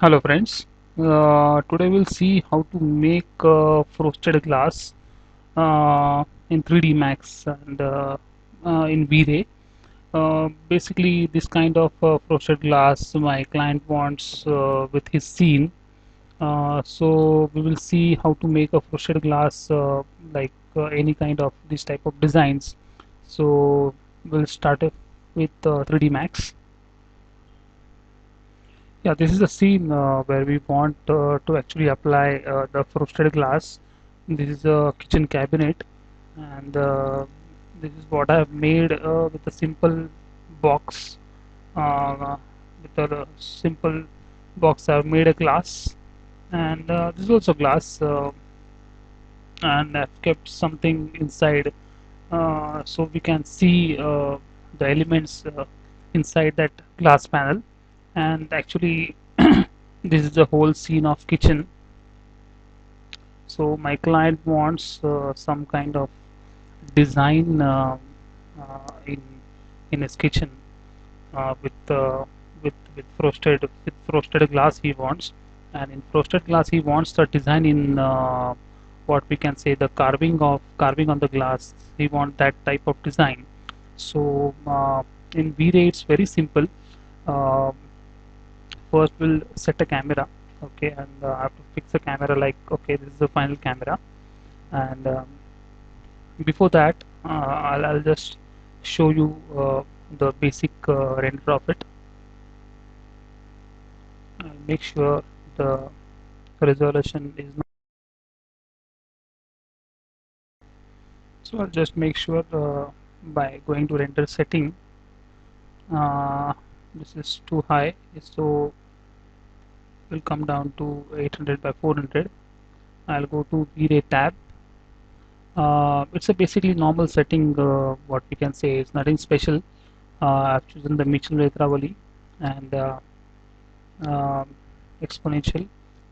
Hello friends, today we'll see how to make frosted glass in 3D Max and in V-Ray. Basically this kind of frosted glass my client wants with his scene. So we will see how to make a frosted glass like any kind of this type of designs. So we'll start it with 3D Max. Yeah, this is a scene where we want to actually apply the frosted glass. This is a kitchen cabinet, and this is what I have made with a simple box. With a simple box, I have made a glass, and this is also glass, and I've kept something inside so we can see the elements inside that glass panel. And actually this is the whole scene of kitchen. So my client wants some kind of design in his kitchen with frosted glass he wants. And in frosted glass he wants the design in what we can say the carving on the glass. He want that type of design. So in V-Ray it's very simple. uh, First we'll set a camera, okay, and I have to fix the camera, like, okay, this is the final camera. And before that, I'll just show you the basic render of it. Make sure the resolution is not. So I'll just make sure by going to render setting, uh, this is too high, so will come down to 800 by 400. I'll go to V-Ray tab. It's a basically normal setting. What we can say is nothing special. I've chosen the Mitchell Retravali and um exponential.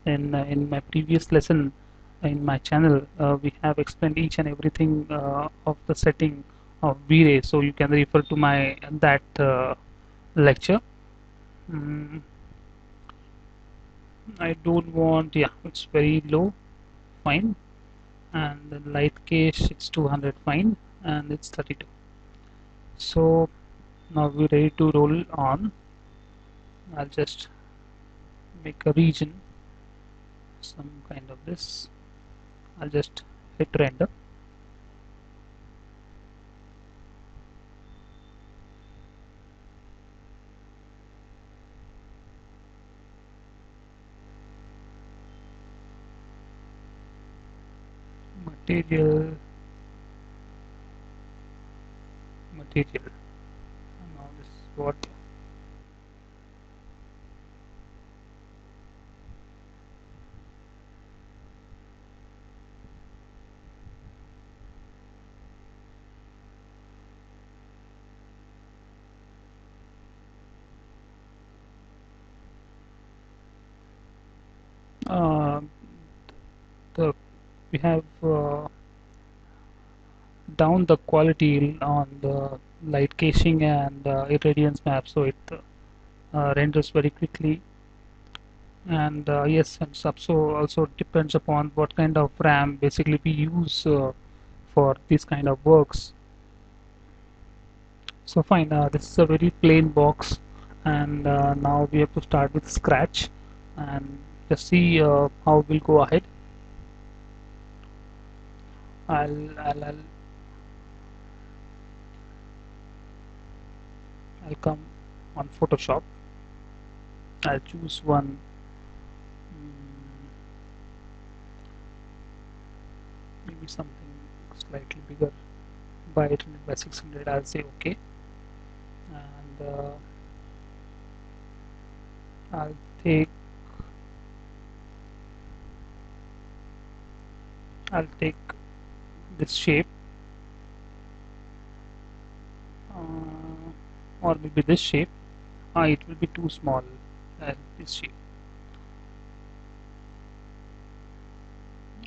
In my previous lesson in my channel, we have explained each and everything of the setting of V-Ray, so you can refer to my that lecture. Mm, I don't want, yeah, it's very low, fine, and the light case it's 200, fine, and it's 32. So now we're ready to roll on. I'll just make a region, some kind of this. I'll just hit render. Material, material. Now this is what. Uh, the we have down the quality on the light caching and irradiance map, so it renders very quickly. And yes, and so also depends upon what kind of RAM basically we use for this kind of works. So fine, this is a very plain box, and now we have to start with scratch and just see how we'll go ahead. I'll come on Photoshop. I'll choose one, maybe something slightly bigger by 800 by 600. I'll say OK, and I'll take I'll take this shape, or maybe this shape. It will be too small. This shape.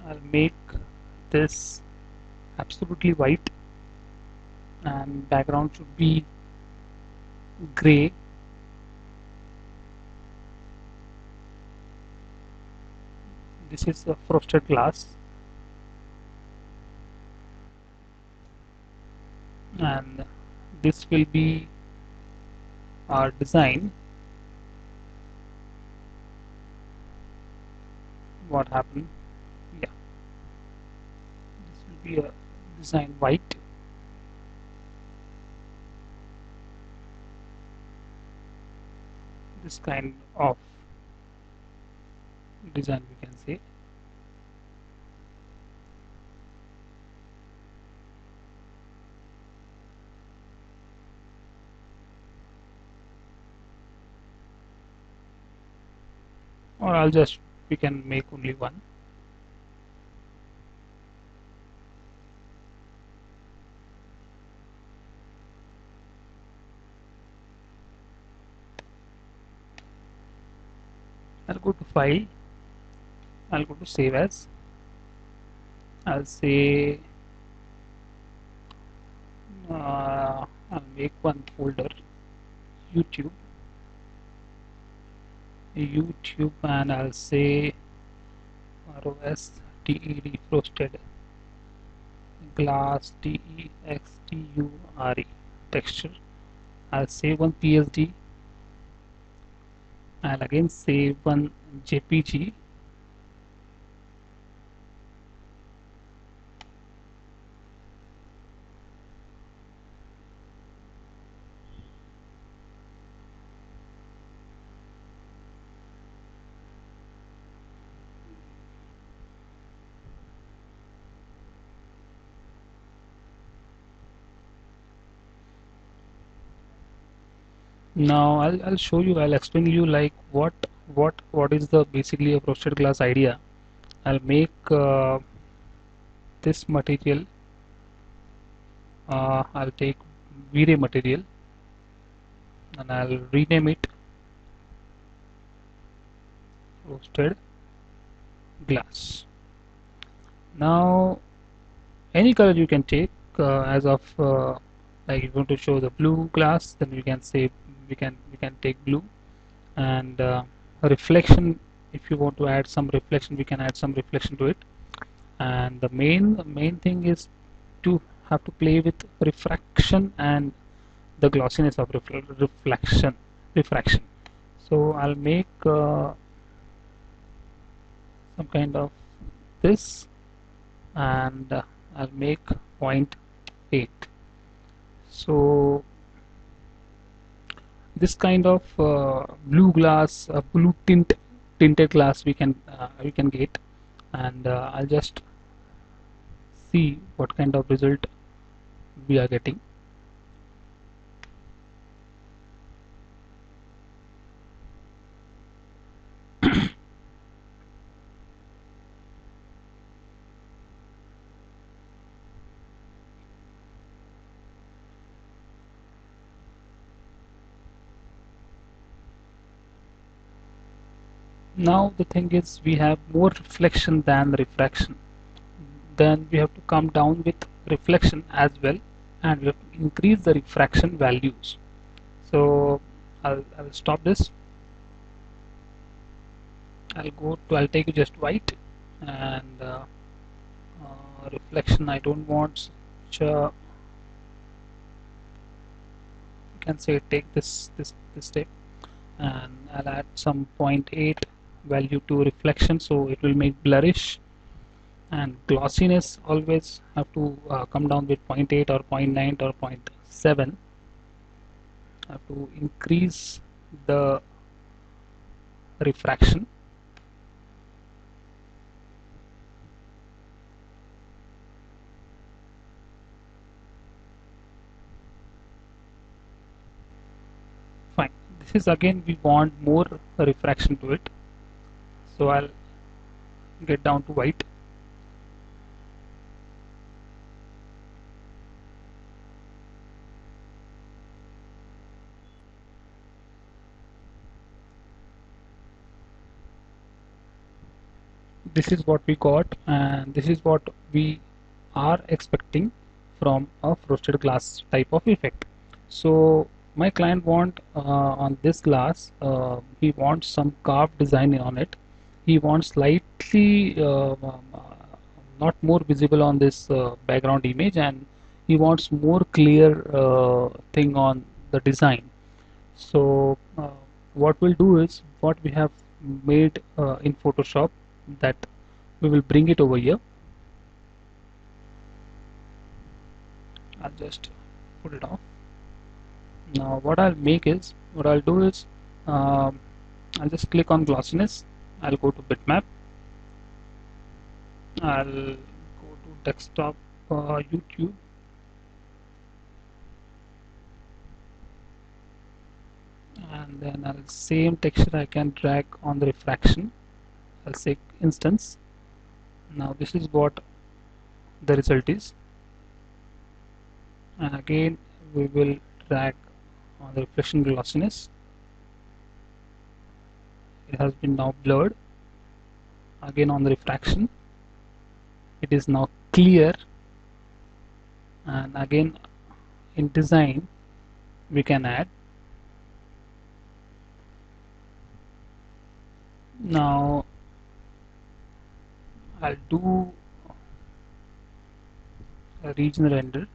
I'll make this absolutely white, and background should be gray. this is a frosted glass, and this will be our design. What happened? Yeah, this will be a design white. This kind of design we can say. Or we can make only one. I'll go to file, I'll go to save as, I'll say I'll make one folder, YouTube, and I'll say ROSTED frosted glass TEXTURE texture. I'll save one PSD, I'll again save one JPG. Now I'll show you, I'll explain you like what is the basically a frosted glass idea. I'll make this material, I'll take V-Ray material and I'll rename it frosted glass. Now any color you can take, as of like you want to show the blue glass, then we can say we can take blue. And reflection, if you want to add some reflection, we can add some reflection to it. And the main thing is to have to play with refraction and the glossiness of refraction. So I'll make some kind of this, and I'll make 0.8. So this kind of blue glass, blue tinted glass we can get, and I'll just see what kind of result we are getting. Now the thing is, we have more reflection than refraction. Then we have to come down with reflection as well, and we have to increase the refraction values. So I'll stop this. I'll take just white, and reflection I don't want such a, you can say take this step, and I'll add some 0.8 value to reflection, so it will make blurrish. And glossiness always have to come down with 0.8 or 0.9 or 0.7. Have to increase the refraction. Fine. This is again, we want more refraction to it, so I'll get down to white. This is what we got, and this is what we are expecting from a frosted glass type of effect. So my client want on this glass, he wants some carved design on it. he wants slightly not more visible on this background image, and he wants more clear thing on the design. So what we'll do is what we have made in Photoshop, that we will bring it over here. I'll just put it off. Now what I'll do is um, I'll just click on glossiness. I'll go to bitmap. I'll go to desktop YouTube, and then I'll same texture I can drag on the refraction. I'll say instance. Now this is what the result is, and again we will drag on the reflection glossiness. It has been now blurred. Again on the refraction, it is now clear, and again in design we can add. Now I'll do a region render.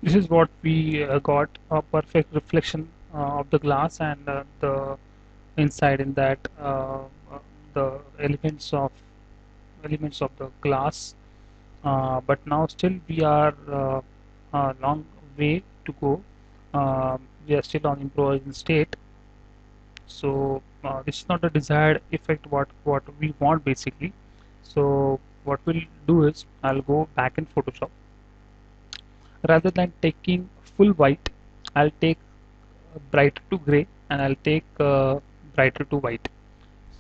This is what we got, a perfect reflection of the glass, and the inside in that the elements of the glass, but now still we are a long way to go. We are still on improvising state, so this is not the desired effect what we want basically. So what we'll do is I'll go back in Photoshop. Rather than taking full white, I'll take brighter to gray, and I'll take brighter to white.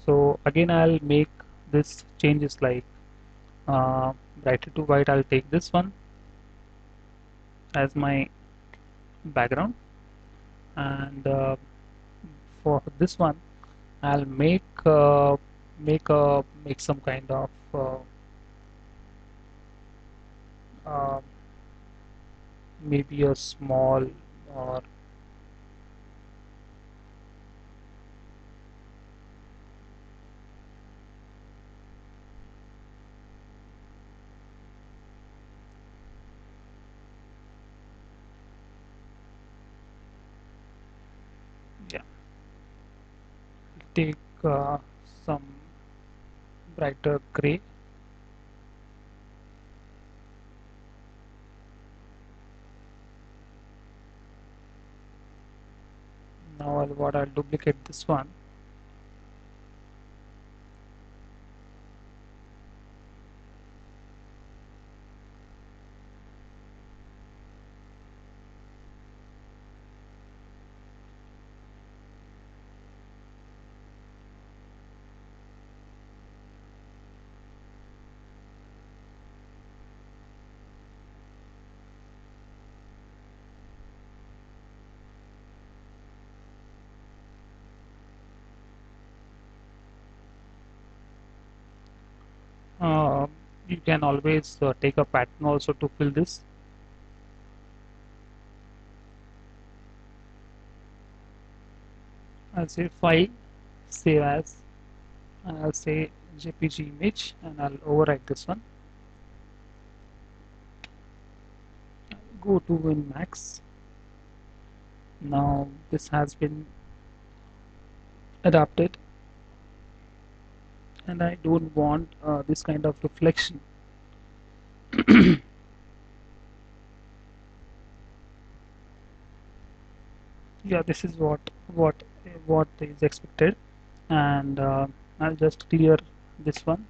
So again I'll make this changes like brighter to white. I'll take this one as my background, and for this one I'll make some kind of uh, maybe a small, or yeah, take some brighter gray. Now I'll duplicate this one. Uh, you can always take a pattern also to fill this. I'll say file, save as, and I'll say JPG image, and I'll overwrite this one. Go to WinMax. Now this has been adapted, and I don't want this kind of reflection. Yeah, this is what is expected, and I'll just clear this one,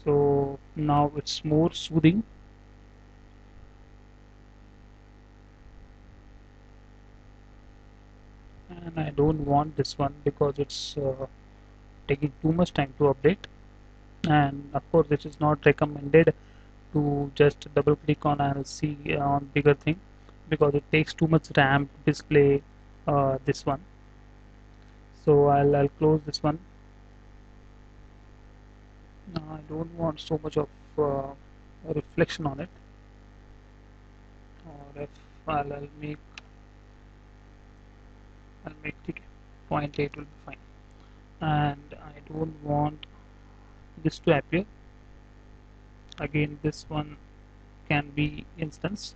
so now it's more soothing. And I don't want this one because it's taking too much time to update, and of course it is not recommended to just double click on and see on bigger thing, because it takes too much RAM to display this one. So I'll close this one. I don't want so much of reflection on it. Or if I'll make ठीक है, 0.8 will be fine. And I don't want this to appear. Again, this one can be instance.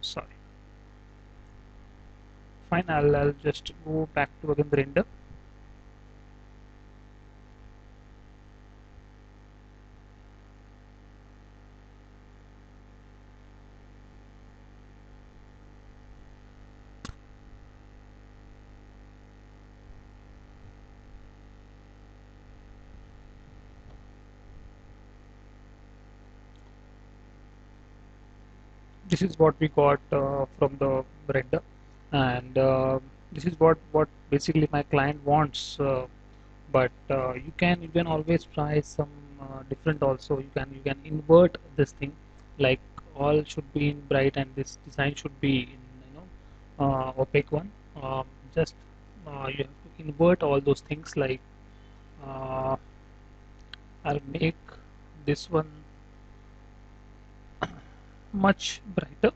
Sorry. Fine, I'll just go back to again the render. This is what we got from the render, and this is what basically my client wants. But you can always try some different also. You can invert this thing, like all should be in bright and this design should be in opaque one. Just you have to invert all those things, like uh, I'll make this one much brighter.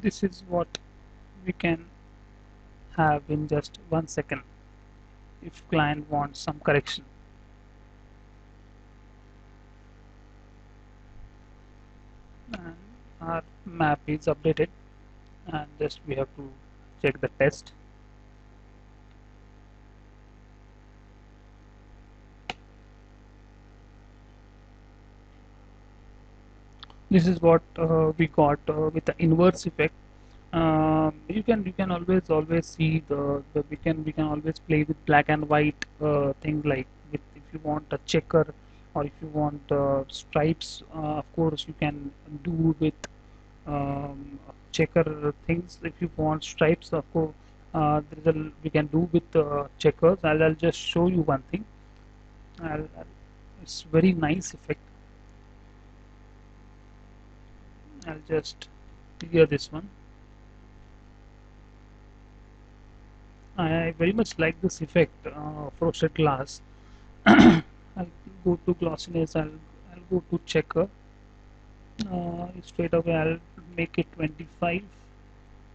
This is what we can have in just 1 second if client wants some correction. And our map is updated, and just we have to check the test. This is what we got with the inverse effect. You can always see the we can always play with black and white thing, like with, if you want a checker or if you want stripes, of course you can do with checker things. If you want stripes, of course we can do with checkers. I'll just show you one thing. It's very nice effect. I'll just clear this one. I very much like this effect, frosted glass. I'll go to glossiness. I'll go to checker. Straight away I'll make it 25,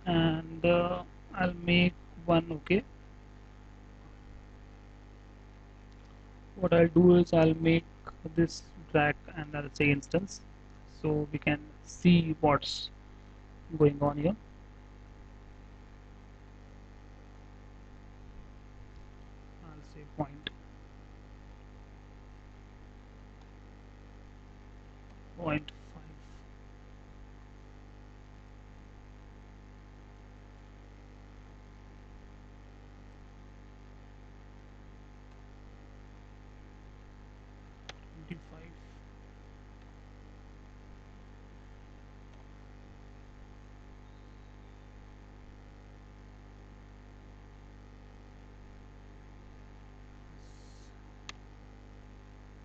and I'll make one okay. What I'll do is I'll make this drag and I'll say instance, so we can see what's going on here. I'll say point 5. 25.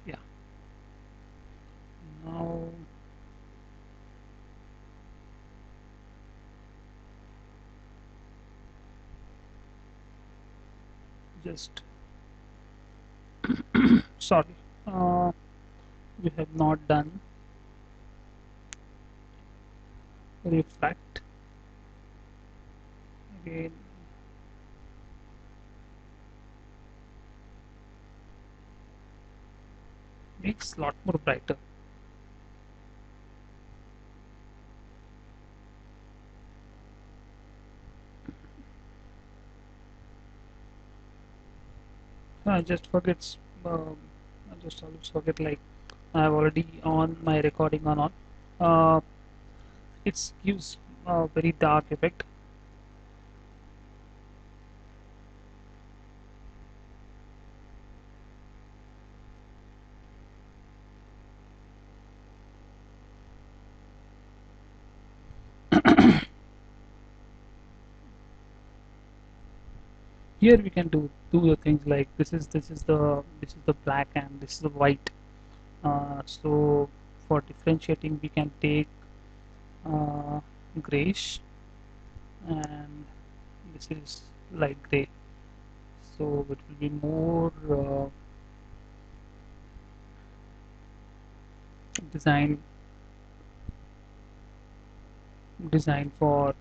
Yeah. Now just sorry, we have not done refract. Again, makes a lot more brighter. I just forgets. I just always forget. Like I have already on my recording on. Uh, it gives a very dark effect. here we can do the things like this is the black and this is the white. So for differentiating we can take grayish, and this is light gray, so it will be more design design for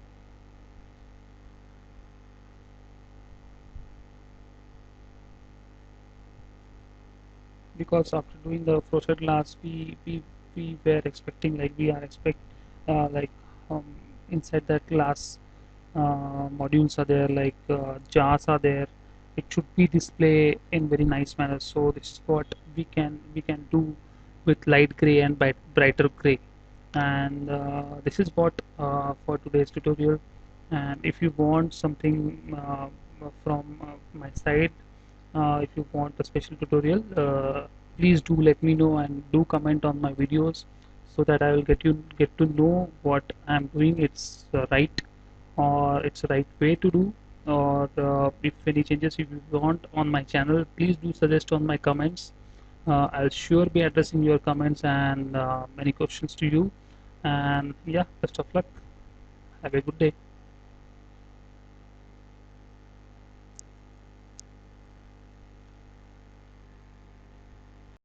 because after doing the frosted glass we were expecting, like we are expect like um, inside that glass modules are there, like jars are there. It should be displayed in very nice manner, so this is what we can do with light gray and brighter gray. And this is what for today's tutorial. And if you want something from my side, if you want a special tutorial, please do let me know and do comment on my videos, so that I will get to know what I'm doing, it's right, or it's the right way to do. Or if any changes if you want on my channel, please do suggest on my comments. I'll sure be addressing your comments and many questions to you. And yeah, best of luck. Have a good day.